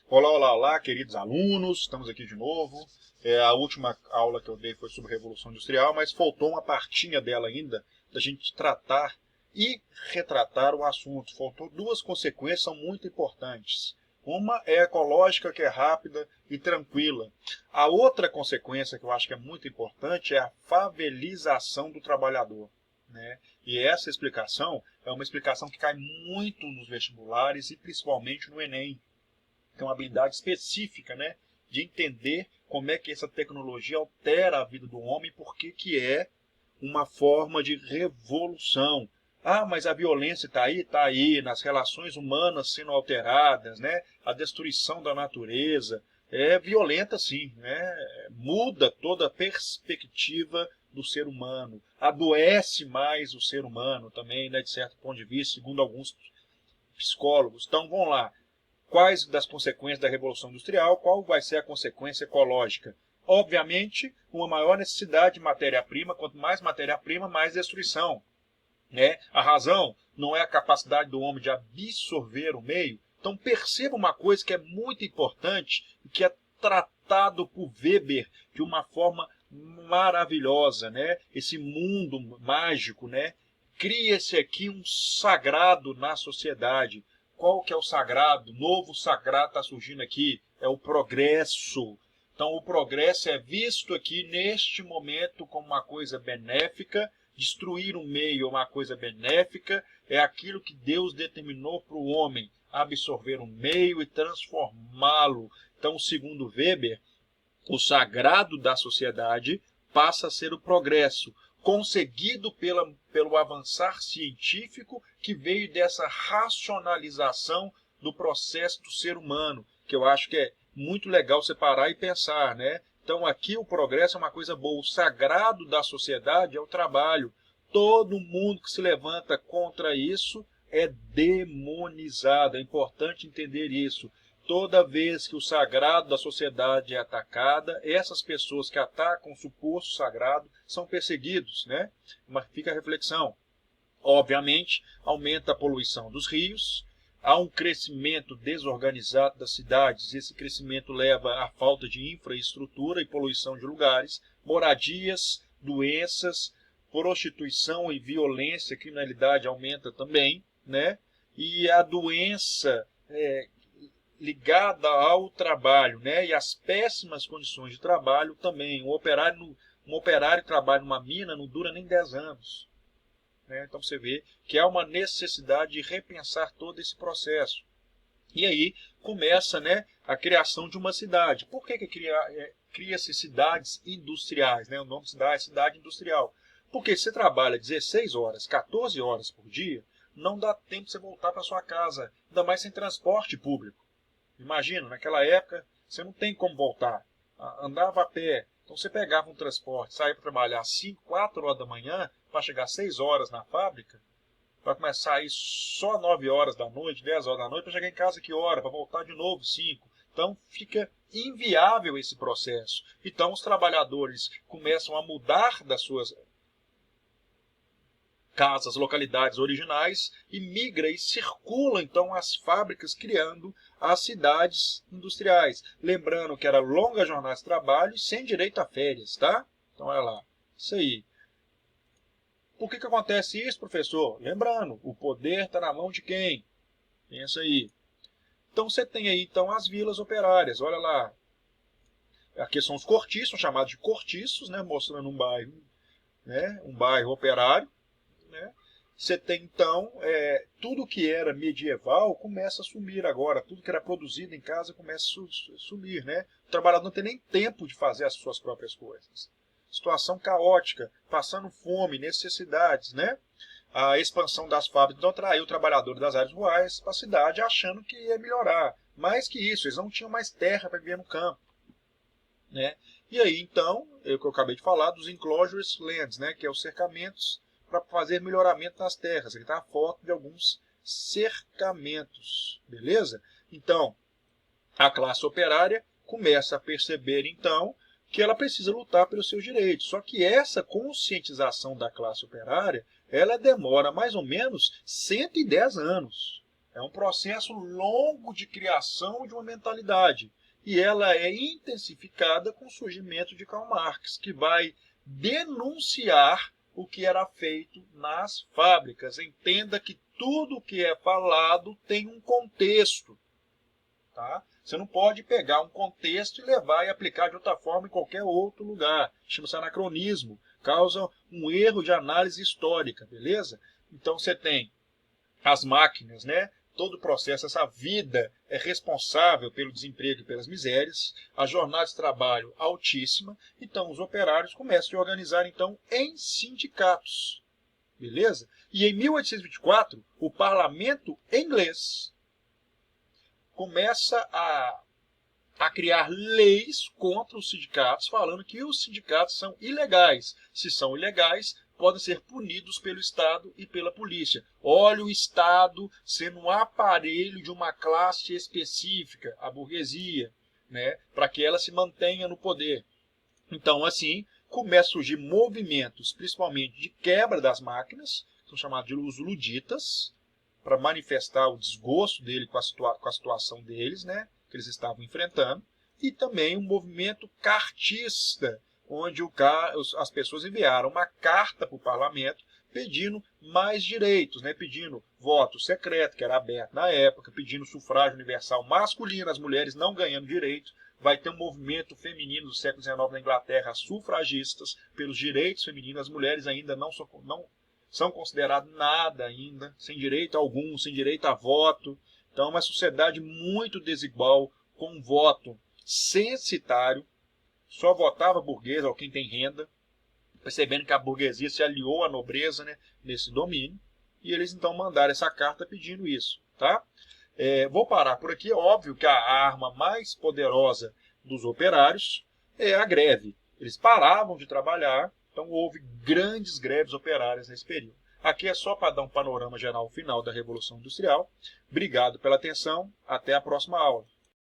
Olá, olá, olá, queridos alunos, estamos aqui de novo. A última aula que eu dei foi sobre Revolução Industrial, mas faltou uma partinha dela ainda, da gente tratar e retratar o assunto. Faltou duas consequências, são muito importantes. Uma é ecológica, que é rápida e tranquila. A outra consequência que eu acho que é muito importante é a favelização do trabalhador, né? E essa explicação é uma explicação que cai muito nos vestibulares e principalmente no Enem. Tem uma habilidade específica, né, de entender como é que essa tecnologia altera a vida do homem e por que é uma forma de revolução. Ah, mas a violência está aí, nas relações humanas sendo alteradas, né? A destruição da natureza é violenta, sim, né? Muda toda a perspectiva do ser humano, adoece mais o ser humano também, né, de certo ponto de vista, segundo alguns psicólogos. Então, vamos lá. Quais das consequências da Revolução Industrial, qual vai ser a consequência ecológica? Obviamente, uma maior necessidade de matéria-prima, quanto mais matéria-prima, mais destruição, né? A razão não é a capacidade do homem de absorver o meio. Então perceba uma coisa que é muito importante e que é tratado por Weber de uma forma maravilhosa, né? Esse mundo mágico, né? Cria-se aqui um sagrado na sociedade. Qual que é o sagrado? O novo sagrado está surgindo aqui, é o progresso. Então o progresso é visto aqui neste momento como uma coisa benéfica. Destruir o meio é uma coisa benéfica, é aquilo que Deus determinou para o homem, absorver o meio e transformá-lo. Então, segundo Weber, o sagrado da sociedade passa a ser o progresso, conseguido pelo avançar científico que veio dessa racionalização do processo do ser humano, que eu acho que é muito legal separar e pensar, né? Então aqui o progresso é uma coisa boa, o sagrado da sociedade é o trabalho. Todo mundo que se levanta contra isso é demonizado, é importante entender isso. Toda vez que o sagrado da sociedade é atacada, essas pessoas que atacam o suposto sagrado são perseguidos, né? Mas fica a reflexão. Obviamente, aumenta a poluição dos rios, há um crescimento desorganizado das cidades, esse crescimento leva à falta de infraestrutura e poluição de lugares, moradias, doenças, prostituição e violência, criminalidade aumenta também, né? E a doença ligada ao trabalho, né? E as péssimas condições de trabalho também. Um operário que trabalha numa mina não dura nem 10 anos. Né? Então você vê que há uma necessidade de repensar todo esse processo. E aí começa, né, a criação de uma cidade. Por que cria-se cidades industriais? Né? O nome cidade é cidade industrial. Porque se você trabalha 16 horas, 14 horas por dia, não dá tempo de você voltar para sua casa, ainda mais sem transporte público. Imagina, naquela época, você não tem como voltar. Andava a pé. Então você pegava um transporte, saía para trabalhar às 5, 4 horas da manhã, para chegar às 6 horas na fábrica, para começar a ir só 9 horas da noite, 10 horas da noite, para chegar em casa que hora? Para voltar de novo 5. Então fica inviável esse processo. Então os trabalhadores começam a mudar das suas casas, localidades originais, e migra e circula então as fábricas, criando as cidades industriais. Lembrando que era longa jornada de trabalho e sem direito a férias, tá? Então olha lá, isso aí. Por que acontece isso, professor? Lembrando, o poder está na mão de quem? Pensa aí. Então você tem aí então as vilas operárias, olha lá. Aqui são os cortiços, chamados de cortiços, né? Mostrando um bairro, né? Um bairro operário. Né? Você tem, então, tudo que era medieval começa a sumir agora. Tudo que era produzido em casa começa a sumir. Né? O trabalhador não tem nem tempo de fazer as suas próprias coisas. Situação caótica, passando fome, necessidades. Né? A expansão das fábricas então atraiu trabalhadores das áreas rurais para a cidade, achando que ia melhorar. Mais que isso, eles não tinham mais terra para viver no campo. Né? E aí, então, o que eu acabei de falar, dos enclosure lands, né? Que é os cercamentos para fazer melhoramento nas terras. Aqui está a foto de alguns cercamentos, beleza? Então, a classe operária começa a perceber, então, que ela precisa lutar pelos seus direitos. Só que essa conscientização da classe operária, ela demora mais ou menos 110 anos. É um processo longo de criação de uma mentalidade. E ela é intensificada com o surgimento de Karl Marx, que vai denunciar o que era feito nas fábricas. Entenda que tudo o que é falado tem um contexto. Tá? Você não pode pegar um contexto e levar e aplicar de outra forma em qualquer outro lugar. Chama-se anacronismo. Causa um erro de análise histórica, beleza? Então você tem as máquinas, né? Todo o processo, essa vida é responsável pelo desemprego e pelas misérias, a jornada de trabalho altíssima, então os operários começam a se organizar então em sindicatos, beleza? E em 1824, o parlamento inglês começa a criar leis contra os sindicatos, falando que os sindicatos são ilegais. Se são ilegais, podem ser punidos pelo Estado e pela polícia. Olha o Estado sendo um aparelho de uma classe específica, a burguesia, né, para que ela se mantenha no poder. Então, assim, começam a surgir movimentos, principalmente de quebra das máquinas, que são chamados de os luditas, para manifestar o desgosto dele com a situação deles, né, que eles estavam enfrentando, e também um movimento cartista, onde as pessoas enviaram uma carta para o parlamento pedindo mais direitos, né, pedindo voto secreto, que era aberto na época, pedindo sufrágio universal masculino, as mulheres não ganhando direito. Vai ter um movimento feminino do século XIX na Inglaterra, as sufragistas, pelos direitos femininos. As mulheres ainda não são consideradas nada ainda, sem direito algum, sem direito a voto. Então é uma sociedade muito desigual, com um voto censitário, só votava burguês ou quem tem renda, percebendo que a burguesia se aliou à nobreza, né, nesse domínio, e eles então mandaram essa carta pedindo isso. Tá? Vou parar por aqui. É óbvio que a arma mais poderosa dos operários é a greve. Eles paravam de trabalhar, então houve grandes greves operárias nesse período. Aqui é só para dar um panorama geral final da Revolução Industrial. Obrigado pela atenção. Até a próxima aula.